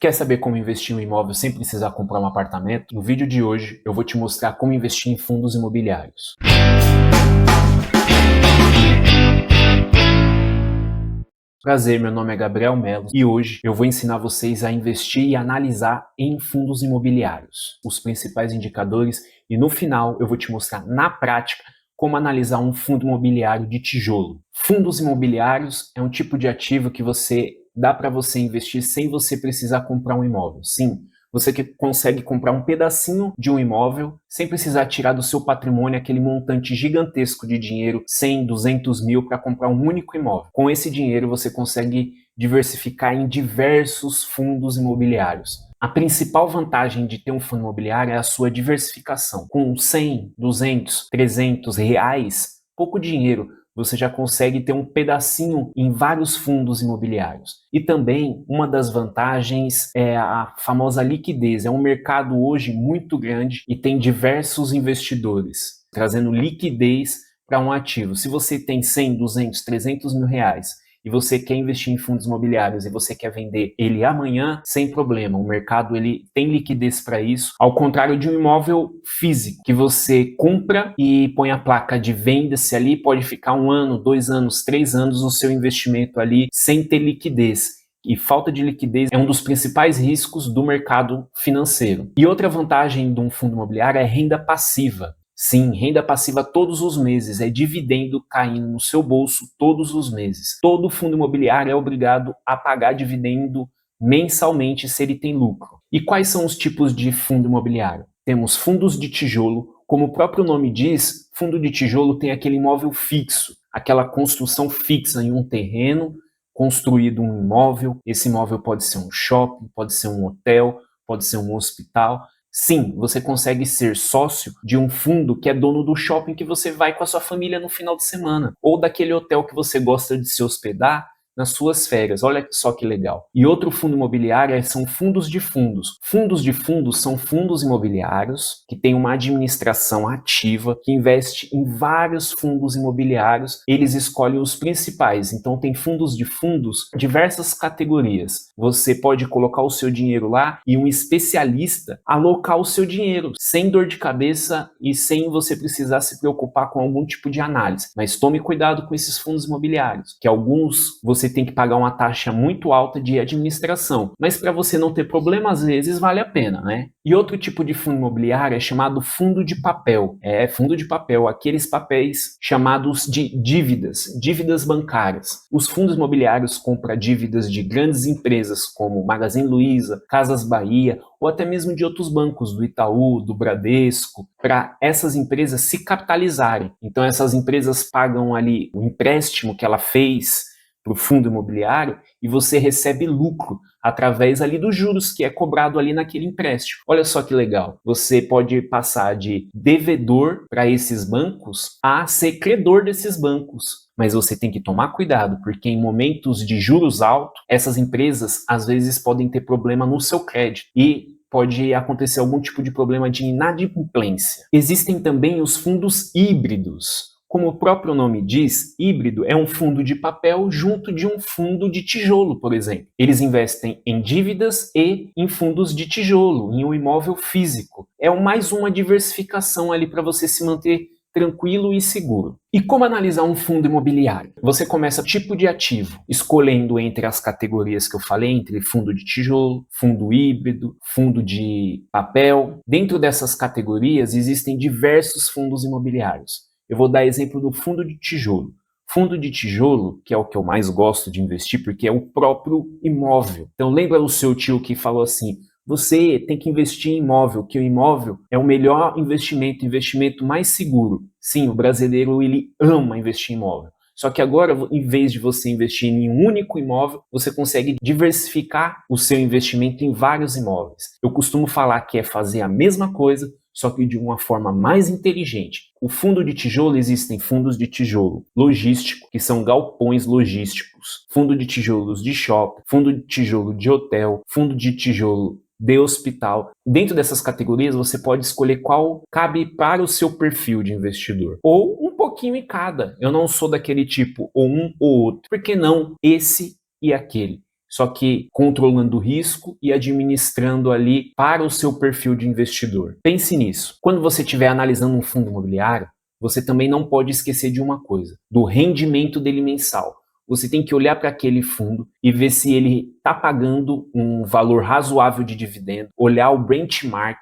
Quer saber como investir em um imóvel sem precisar comprar um apartamento? No vídeo de hoje eu vou te mostrar como investir em fundos imobiliários. Prazer, meu nome é Gabriel Melo e hoje eu vou ensinar vocês a investir e analisar em fundos imobiliários, os principais indicadores, e no final eu vou te mostrar na prática como analisar um fundo imobiliário de tijolo. Fundos imobiliários é um tipo de ativo que dá para você investir sem você precisar comprar um imóvel. Sim, você que consegue comprar um pedacinho de um imóvel sem precisar tirar do seu patrimônio aquele montante gigantesco de dinheiro, 100, 200 mil, para comprar um único imóvel. Com esse dinheiro você consegue diversificar em diversos fundos imobiliários. A principal vantagem de ter um fundo imobiliário é a sua diversificação. Com 100, 200, 300 reais, pouco dinheiro, você já consegue ter um pedacinho em vários fundos imobiliários. E também, uma das vantagens é a famosa liquidez. É um mercado hoje muito grande e tem diversos investidores, trazendo liquidez para um ativo. Se você tem 100, 200, 300 mil reais e você quer investir em fundos imobiliários e você quer vender ele amanhã, sem problema. O mercado ele tem liquidez para isso, ao contrário de um imóvel físico, que você compra e põe a placa de venda-se ali, pode ficar 1 ano, 2 anos, 3 anos o seu investimento ali sem ter liquidez. E falta de liquidez é um dos principais riscos do mercado financeiro. E outra vantagem de um fundo imobiliário é renda passiva. Sim, renda passiva todos os meses, é dividendo caindo no seu bolso todos os meses. Todo fundo imobiliário é obrigado a pagar dividendo mensalmente se ele tem lucro. E quais são os tipos de fundo imobiliário? Temos fundos de tijolo, como o próprio nome diz, fundo de tijolo tem aquele imóvel fixo, aquela construção fixa em um terreno, construído um imóvel. Esse imóvel pode ser um shopping, pode ser um hotel, pode ser um hospital. Sim, você consegue ser sócio de um fundo que é dono do shopping que você vai com a sua família no final de semana, ou daquele hotel que você gosta de se hospedar nas suas férias. Olha só que legal. E outro fundo imobiliário são fundos de fundos. Fundos de fundos são fundos imobiliários que têm uma administração ativa, que investe em vários fundos imobiliários. Eles escolhem os principais. Então tem fundos de fundos, diversas categorias. Você pode colocar o seu dinheiro lá e um especialista alocar o seu dinheiro, sem dor de cabeça e sem você precisar se preocupar com algum tipo de análise. Mas tome cuidado com esses fundos imobiliários, que alguns você tem que pagar uma taxa muito alta de administração. Mas para você não ter problema, às vezes vale a pena, né? E outro tipo de fundo imobiliário é chamado fundo de papel. É, fundo de papel, aqueles papéis chamados de dívidas bancárias. Os fundos imobiliários compram dívidas de grandes empresas como Magazine Luiza, Casas Bahia, ou até mesmo de outros bancos, do Itaú, do Bradesco, para essas empresas se capitalizarem. Então essas empresas pagam ali o empréstimo que ela fez para o fundo imobiliário e você recebe lucro através ali dos juros que é cobrado ali naquele empréstimo. Olha só que legal, você pode passar de devedor para esses bancos a ser credor desses bancos. Mas você tem que tomar cuidado, porque em momentos de juros altos, essas empresas às vezes podem ter problema no seu crédito e pode acontecer algum tipo de problema de inadimplência. Existem também os fundos híbridos. Como o próprio nome diz, híbrido é um fundo de papel junto de um fundo de tijolo, por exemplo. Eles investem em dívidas e em fundos de tijolo, em um imóvel físico. É mais uma diversificação ali para você se manter tranquilo e seguro. E como analisar um fundo imobiliário? Você começa tipo de ativo, escolhendo entre as categorias que eu falei, entre fundo de tijolo, fundo híbrido, fundo de papel. Dentro dessas categorias existem diversos fundos imobiliários. Eu vou dar exemplo do fundo de tijolo. Fundo de tijolo, que é o que eu mais gosto de investir, porque é o próprio imóvel. Então lembra o seu tio que falou assim, você tem que investir em imóvel, que o imóvel é o melhor investimento, investimento mais seguro. Sim, o brasileiro ele ama investir em imóvel. Só que agora, em vez de você investir em um único imóvel, você consegue diversificar o seu investimento em vários imóveis. Eu costumo falar que é fazer a mesma coisa, só que de uma forma mais inteligente. O fundo de tijolo, existem fundos de tijolo logístico, que são galpões logísticos, fundo de tijolos de shopping, fundo de tijolo de hotel, fundo de tijolo de hospital. Dentro dessas categorias, você pode escolher qual cabe para o seu perfil de investidor. Ou um pouquinho em cada. Eu não sou daquele tipo, ou um ou outro. Por que não esse e aquele? só que controlando o risco e administrando ali para o seu perfil de investidor. Pense nisso. Quando você estiver analisando um fundo imobiliário, você também não pode esquecer de uma coisa, do rendimento dele mensal. Você tem que olhar para aquele fundo e ver se ele está pagando um valor razoável de dividendo, olhar o benchmark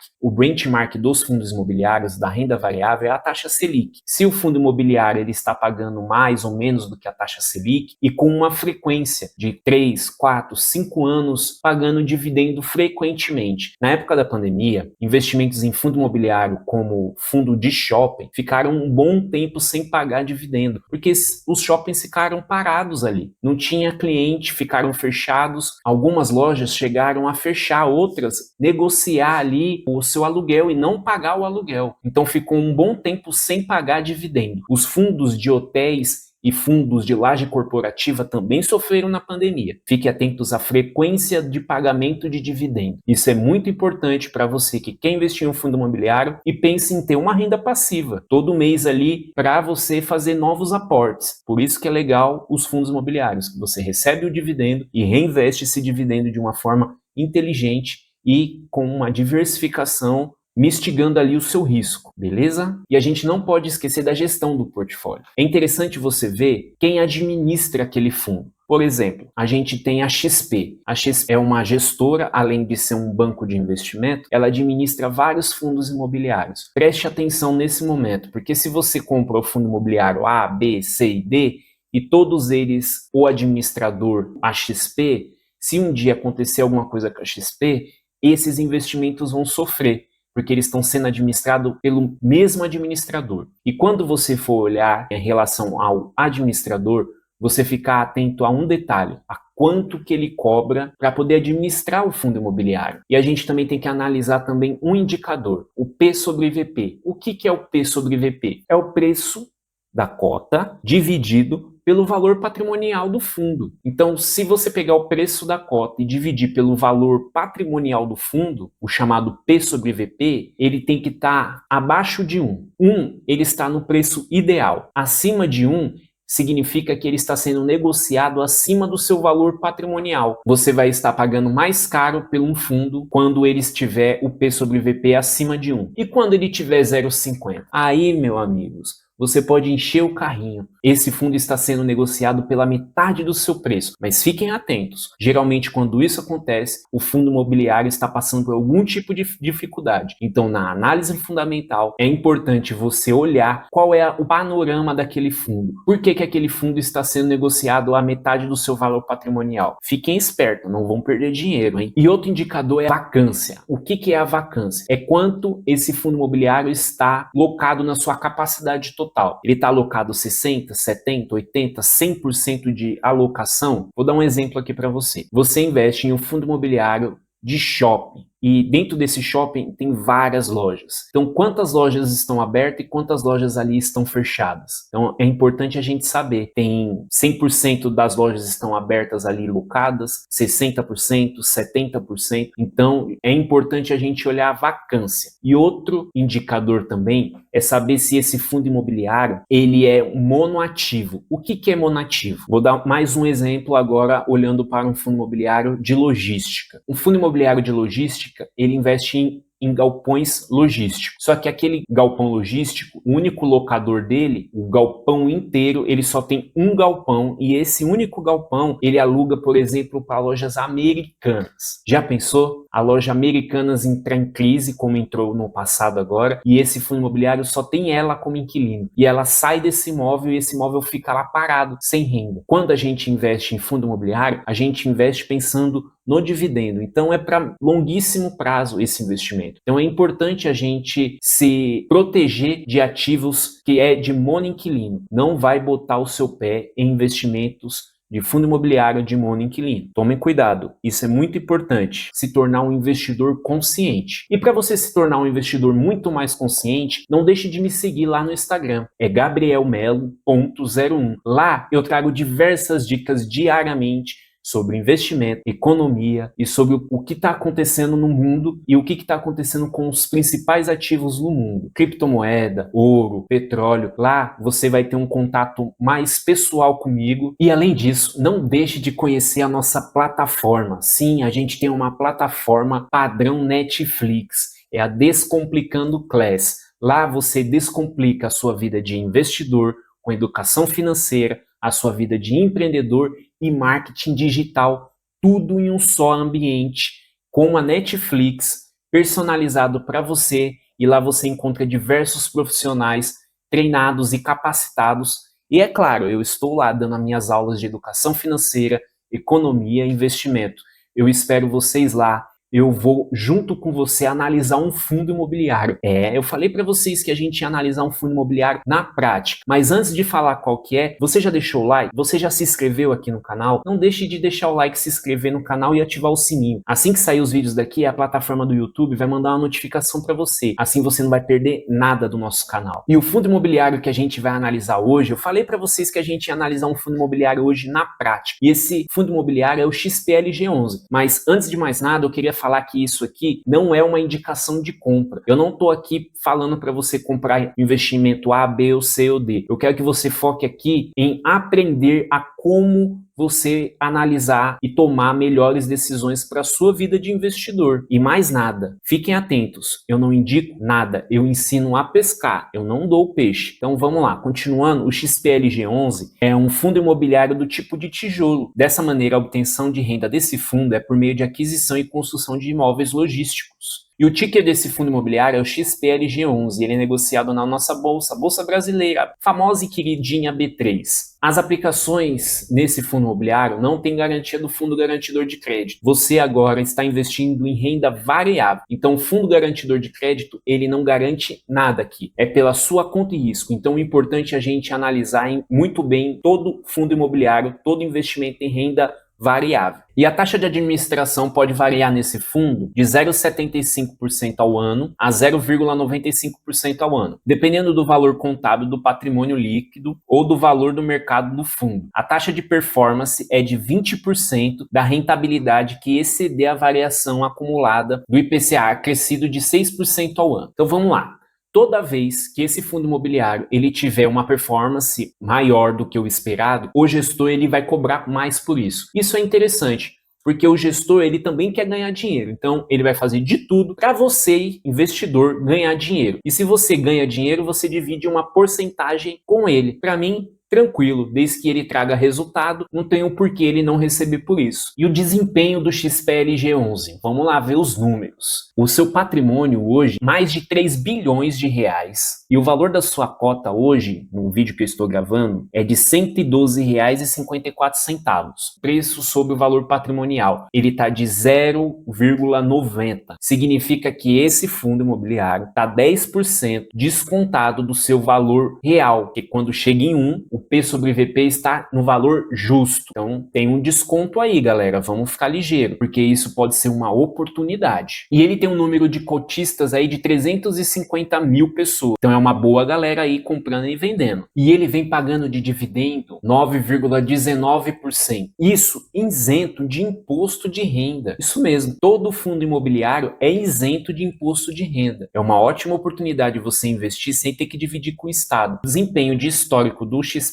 dos fundos imobiliários, da renda variável, é a taxa Selic. Se o fundo imobiliário ele está pagando mais ou menos do que a taxa Selic e com uma frequência de 3, 4, 5 anos pagando dividendo frequentemente. Na época da pandemia, investimentos em fundo imobiliário como fundo de shopping ficaram um bom tempo sem pagar dividendo, porque os shoppings ficaram parados ali. Não tinha cliente, ficaram fechados. Algumas lojas chegaram a fechar, outras negociar ali o seu aluguel e não pagar o aluguel. Então ficou um bom tempo sem pagar dividendo. Os fundos de hotéis e fundos de laje corporativa também sofreram na pandemia. Fique atentos à frequência de pagamento de dividendo. Isso é muito importante para você que quer investir em um fundo imobiliário e pense em ter uma renda passiva todo mês ali para você fazer novos aportes. Por isso que é legal os fundos imobiliários, que você recebe o dividendo e reinveste esse dividendo de uma forma inteligente e com uma diversificação mistigando ali o seu risco, beleza? E a gente não pode esquecer da gestão do portfólio. É interessante você ver quem administra aquele fundo. Por exemplo, a gente tem a XP. A XP é uma gestora, além de ser um banco de investimento, ela administra vários fundos imobiliários. Preste atenção nesse momento, porque se você compra o fundo imobiliário A, B, C e D, e todos eles, o administrador, a XP, se um dia acontecer alguma coisa com a XP, esses investimentos vão sofrer, porque eles estão sendo administrados pelo mesmo administrador. E quando você for olhar em relação ao administrador, você ficar atento a um detalhe, a quanto que ele cobra para poder administrar o fundo imobiliário. E a gente também tem que analisar também um indicador, o P sobre VP. O que é o P sobre VP? É o preço da cota dividido pelo valor patrimonial do fundo. Então, se você pegar o preço da cota e dividir pelo valor patrimonial do fundo, o chamado P sobre VP, ele tem que estar abaixo de 1. 1, ele está no preço ideal. Acima de 1, significa que ele está sendo negociado acima do seu valor patrimonial. Você vai estar pagando mais caro por um fundo quando ele estiver o P sobre VP acima de 1. E quando ele tiver 0,50? Aí, meus amigos, você pode encher o carrinho. Esse fundo está sendo negociado pela metade do seu preço, mas fiquem atentos. Geralmente, quando isso acontece, o fundo imobiliário está passando por algum tipo de dificuldade. Então, na análise fundamental, é importante você olhar qual é o panorama daquele fundo. Por que aquele fundo está sendo negociado à metade do seu valor patrimonial? Fiquem espertos, não vão perder dinheiro, hein? E outro indicador é a vacância. O que é a vacância? É quanto esse fundo imobiliário está locado na sua capacidade total. Ele está alocado 60%, 70%, 80%, 100% de alocação? Vou dar um exemplo aqui para você. Você investe em um fundo imobiliário de shopping. E dentro desse shopping tem várias lojas. Então, quantas lojas estão abertas e quantas lojas ali estão fechadas? Então, é importante a gente saber. Tem 100% das lojas estão abertas ali locadas, 60%, 70%. Então, é importante a gente olhar a vacância. E outro indicador também é saber se esse fundo imobiliário ele é monoativo. O que é monoativo? Vou dar mais um exemplo agora olhando para um fundo imobiliário de logística. Um fundo imobiliário de logística, ele investe em galpões logísticos. Só que aquele galpão logístico, o único locador dele, o galpão inteiro, ele só tem um galpão e esse único galpão, ele aluga, por exemplo, para lojas americanas. Já pensou? A loja Americanas entrar em crise, como entrou no passado agora, e esse fundo imobiliário só tem ela como inquilino. E ela sai desse imóvel e esse imóvel fica lá parado, sem renda. Quando a gente investe em fundo imobiliário, a gente investe pensando no dividendo. Então é para longuíssimo prazo esse investimento. Então é importante a gente se proteger de ativos que é de monoinquilino. Não vai botar o seu pé em investimentos de fundo imobiliário de monoinquilino. Tomem cuidado, isso é muito importante, se tornar um investidor consciente. E para você se tornar um investidor muito mais consciente, não deixe de me seguir lá no Instagram, é gabrielmelo.01. Lá eu trago diversas dicas diariamente sobre investimento, economia e sobre o que está acontecendo no mundo e o que está acontecendo com os principais ativos no mundo. Criptomoeda, ouro, petróleo. Lá você vai ter um contato mais pessoal comigo e, além disso, não deixe de conhecer a nossa plataforma. Sim, a gente tem uma plataforma padrão Netflix, é a Descomplicando Class. Lá você descomplica a sua vida de investidor com educação financeira, a sua vida de empreendedor e marketing digital, tudo em um só ambiente, com a Netflix personalizado para você, e lá você encontra diversos profissionais treinados e capacitados. E é claro, eu estou lá dando as minhas aulas de educação financeira, economia e investimento. Eu espero vocês lá. Eu vou, junto com você, analisar um fundo imobiliário. Eu falei para vocês que a gente ia analisar um fundo imobiliário na prática. Mas antes de falar qual que é, você já deixou o like? Você já se inscreveu aqui no canal? Não deixe de deixar o like, se inscrever no canal e ativar o sininho. Assim que sair os vídeos daqui, a plataforma do YouTube vai mandar uma notificação para você. Assim você não vai perder nada do nosso canal. E o fundo imobiliário que a gente vai analisar hoje, eu falei para vocês que a gente ia analisar um fundo imobiliário hoje na prática. E esse fundo imobiliário é o XPLG11. Mas antes de mais nada, eu queria falar que isso aqui não é uma indicação de compra. Eu não estou aqui falando para você comprar investimento A, B ou C ou D. Eu quero que você foque aqui em aprender a como você analisar e tomar melhores decisões para a sua vida de investidor. E mais nada, fiquem atentos, eu não indico nada, eu ensino a pescar, eu não dou peixe. Então vamos lá, continuando, o XPLG11 é um fundo imobiliário do tipo de tijolo. Dessa maneira, a obtenção de renda desse fundo é por meio de aquisição e construção de imóveis logísticos. E o ticker desse fundo imobiliário é o XPLG11, ele é negociado na nossa bolsa, Bolsa Brasileira, famosa e queridinha B3. As aplicações nesse fundo imobiliário não têm garantia do fundo garantidor de crédito. Você agora está investindo em renda variável. Então, o fundo garantidor de crédito, ele não garante nada aqui. É pela sua conta e risco. Então, é importante a gente analisar muito bem todo fundo imobiliário, todo investimento em renda variável. E a taxa de administração pode variar nesse fundo de 0,75% ao ano a 0,95% ao ano, dependendo do valor contábil do patrimônio líquido ou do valor do mercado do fundo. A taxa de performance é de 20% da rentabilidade que exceder a variação acumulada do IPCA, crescido de 6% ao ano. Então vamos lá. Toda vez que esse fundo imobiliário ele tiver uma performance maior do que o esperado, o gestor ele vai cobrar mais por isso. Isso é interessante, porque o gestor ele também quer ganhar dinheiro. Então ele vai fazer de tudo para você, investidor, ganhar dinheiro. E se você ganha dinheiro, você divide uma porcentagem com ele. Para mim, tranquilo, desde que ele traga resultado, não tem o porquê ele não receber por isso. E o desempenho do XPLG11? Vamos lá ver os números. O seu patrimônio hoje, mais de 3 bilhões de reais. E o valor da sua cota hoje, no vídeo que eu estou gravando, é de R$ 112,54. Preço sobre o valor patrimonial. Ele está de 0,90. Significa que esse fundo imobiliário está 10% descontado do seu valor real, que quando chega em 1, o P sobre VP está no valor justo. Então tem um desconto aí, galera. Vamos ficar ligeiro, porque isso pode ser uma oportunidade. E ele tem um número de cotistas aí de 350 mil pessoas. Então é uma boa galera aí comprando e vendendo. E ele vem pagando de dividendo 9,19%. Isso isento de imposto de renda. Isso mesmo. Todo fundo imobiliário é isento de imposto de renda. É uma ótima oportunidade você investir sem ter que dividir com o Estado. O desempenho de histórico do XPLG11,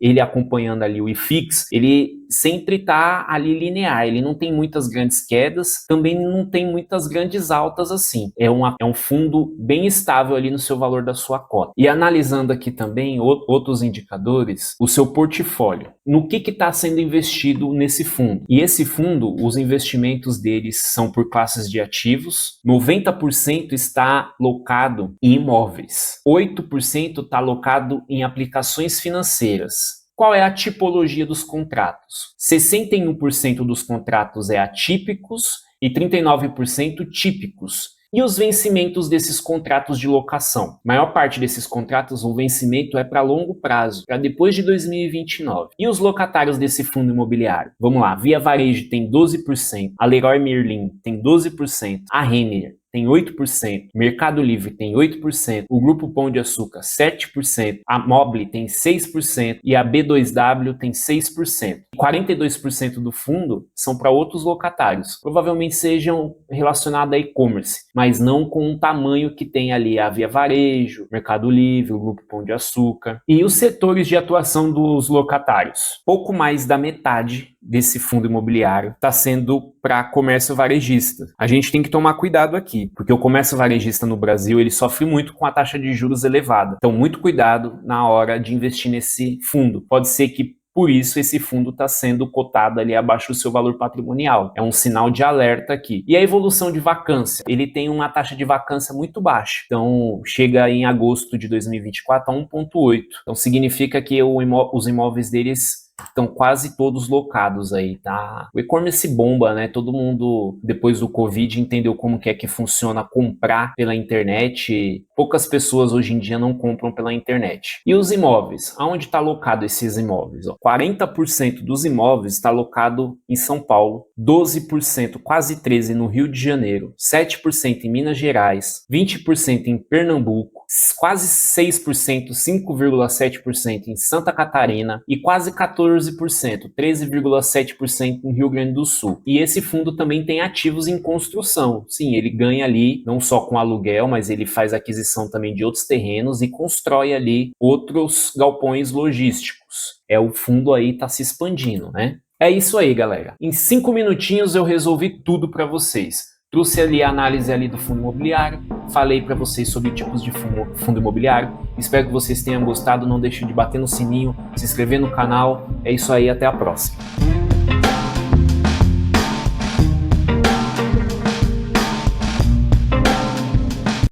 ele acompanhando ali o IFIX, ele sempre está ali linear, ele não tem muitas grandes quedas, também não tem muitas grandes altas assim. É um fundo bem estável ali no seu valor da sua cota. E analisando aqui também outros indicadores, o seu portfólio. No que está sendo investido nesse fundo? E esse fundo, os investimentos deles são por classes de ativos, 90% está locado em imóveis, 8% está locado em aplicações financeiras. Qual é a tipologia dos contratos? 61% dos contratos é atípicos e 39% típicos. E os vencimentos desses contratos de locação? A maior parte desses contratos, o vencimento é para longo prazo, para depois de 2029. E os locatários desse fundo imobiliário? Vamos lá, Via Varejo tem 12%, a Leroy Merlin tem 12%, a Renner tem 8%, Mercado Livre tem 8%, o Grupo Pão de Açúcar 7%, a Mobile tem 6% e a B2W tem 6%. 42% do fundo são para outros locatários, provavelmente sejam relacionados a e-commerce, mas não com o tamanho que tem ali a Via Varejo, Mercado Livre, o Grupo Pão de Açúcar. E os setores de atuação dos locatários? Pouco mais da metade desse fundo imobiliário está sendo para comércio varejista. A gente tem que tomar cuidado aqui, porque o comércio varejista no Brasil ele sofre muito com a taxa de juros elevada. Então, muito cuidado na hora de investir nesse fundo. Pode ser que por isso, esse fundo está sendo cotado ali abaixo do seu valor patrimonial. É um sinal de alerta aqui. E a evolução de vacância? Ele tem uma taxa de vacância muito baixa. Então, chega em agosto de 2024 a 1,8. Então, significa que os imóveis deles estão quase todos locados aí, tá? O e-commerce bomba, né? Todo mundo, depois do Covid, entendeu como que é que funciona comprar pela internet. Poucas pessoas hoje em dia não compram pela internet. E os imóveis? Aonde está alocado esses imóveis? 40% dos imóveis está alocado em São Paulo, 12%, quase 13% no Rio de Janeiro, 7% em Minas Gerais, 20% em Pernambuco, quase 6%, 5,7% em Santa Catarina e quase 14%, 13,7% no Rio Grande do Sul. E esse fundo também tem ativos em construção. Sim, ele ganha ali não só com aluguel, mas ele faz aquisição também de outros terrenos e constrói ali outros galpões logísticos. O fundo aí está se expandindo, né? É isso aí, galera. Em 5 minutinhos eu resolvi tudo para vocês. Trouxe ali a análise ali do fundo imobiliário, falei para vocês sobre tipos de fundo imobiliário. Espero que vocês tenham gostado. Não deixe de bater no sininho, se inscrever no canal. É isso aí, até a próxima.